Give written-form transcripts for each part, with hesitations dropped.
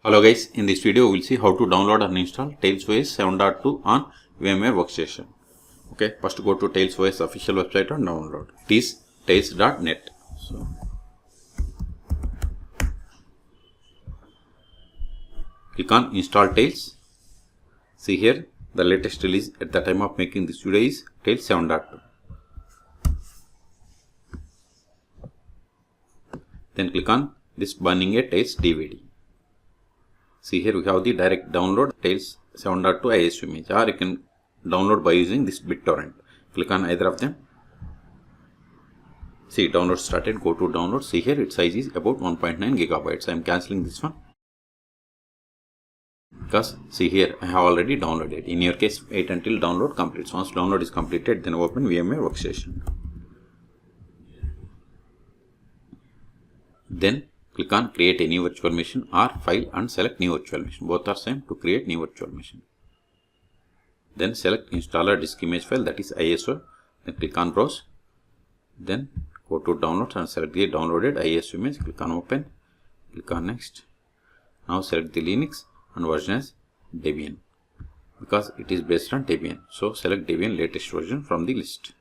Hello guys, in this video we will see how to download and install TailsOS 7.2 on VMware workstation. Okay, first go to TailsOS official website and download. It is tails.net. So, click on install Tails. See here, the latest release at the time of making this video is Tails 7.2. Then click on this burning a Tails DVD. See here we have the direct download Tails 7.2 ISO image, or you can download by using this BitTorrent. Click on either of them. See, download started. Go to download. See here its size is about 1.9 gigabytes. I am cancelling this one because see here I have already downloaded. In your case, wait until download completes. Once download is completed, then open VMware workstation. Then click on create a new virtual machine or file and select new virtual machine. Both are same to create new virtual machine. Then select installer disk image file, that is ISO. Then click on browse. Then go to downloads and select the downloaded ISO image. Click on open. Click on next. Now select the Linux and version as Debian because it is based on Debian. So select Debian latest version from the list.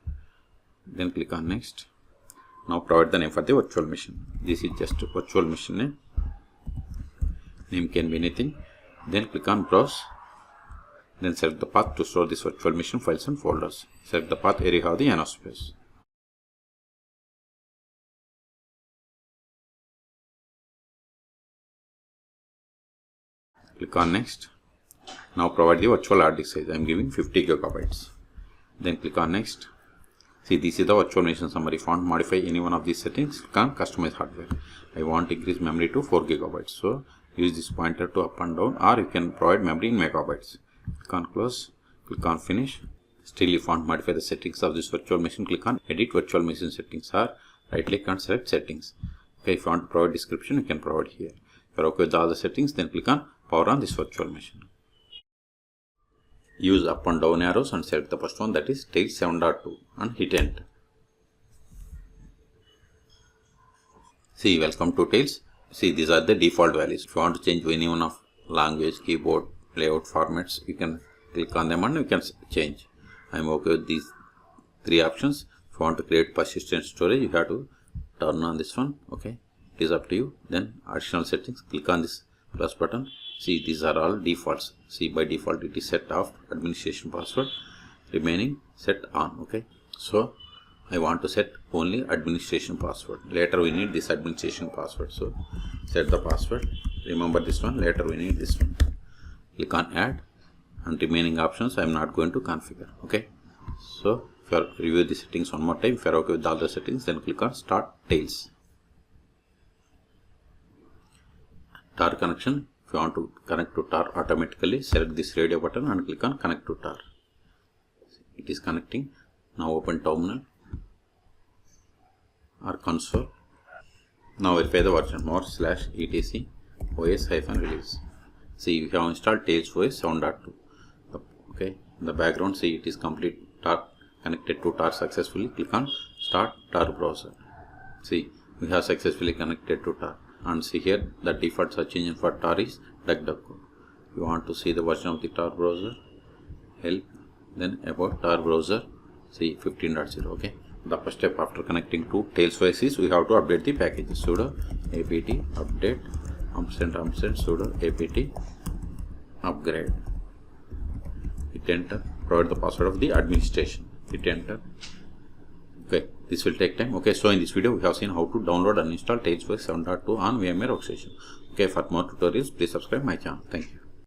Then click on next. Now provide the name for the virtual machine. This is just a virtual machine name. Name can be anything. Then click on browse. Then select the path to store this virtual machine files and folders. Select the path where you have the NO space. Click on next. Now provide the virtual hard disk size. I am giving 50 gigabytes. Then click on next. See, this is the virtual machine summary. If you want to modify any one of these settings, click on customize hardware. I want to increase memory to 4 gigabytes. So use this pointer to up and down, or you can provide memory in megabytes. Click on close. Click on finish. Still, if you want to modify the settings of this virtual machine, click on edit virtual machine settings, or right click and select settings. Okay, if you want to provide description, you can provide here. If you are okay with all the settings, then click on power on this virtual machine. Use up and down arrows and select the first one, that is Tails 7.2, and hit enter. See, welcome to Tails. See, these are the default values. If you want to change any one of language, keyboard, layout formats, you can click on them and you can change. I am okay with these three options. If you want to create persistent storage, you have to turn on this one. Okay, it is up to you. Then additional settings, click on this plus button. See, these are all defaults. See, by default it is set off administration password, remaining set on. Okay, so I want to set only administration password. Later we need this administration password, so set the password. Remember this one, later we need this one. Click on add, and remaining options I am not going to configure. Okay, so if you review the settings one more time, if you are okay with all the settings, then click on start Tails. Tar connection. If you want to connect to tar automatically, select this radio button and click on connect to tar. It is connecting. Now open terminal or console. Now verify the version more/etc os-release. See, you have installed TailsOS 7.2. Okay, in the background, see it is complete tar connected to tar successfully. Click on start tar browser. See, we have successfully connected to tar. And see here the default search engine for tar is DuckDuckGo. You want to see the version of the tar browser, help, then about tar browser, see 15.0. Okay, the first step after connecting to TailsOS is we have to update the packages. Sudo apt update & sudo apt upgrade. Hit enter. Provide the password of the administration. Hit enter. Okay, this will take time. Okay, so in this video we have seen how to download and install TailsOS 7.2 on VMware workstation. Okay, for more tutorials, please subscribe my channel. Thank you.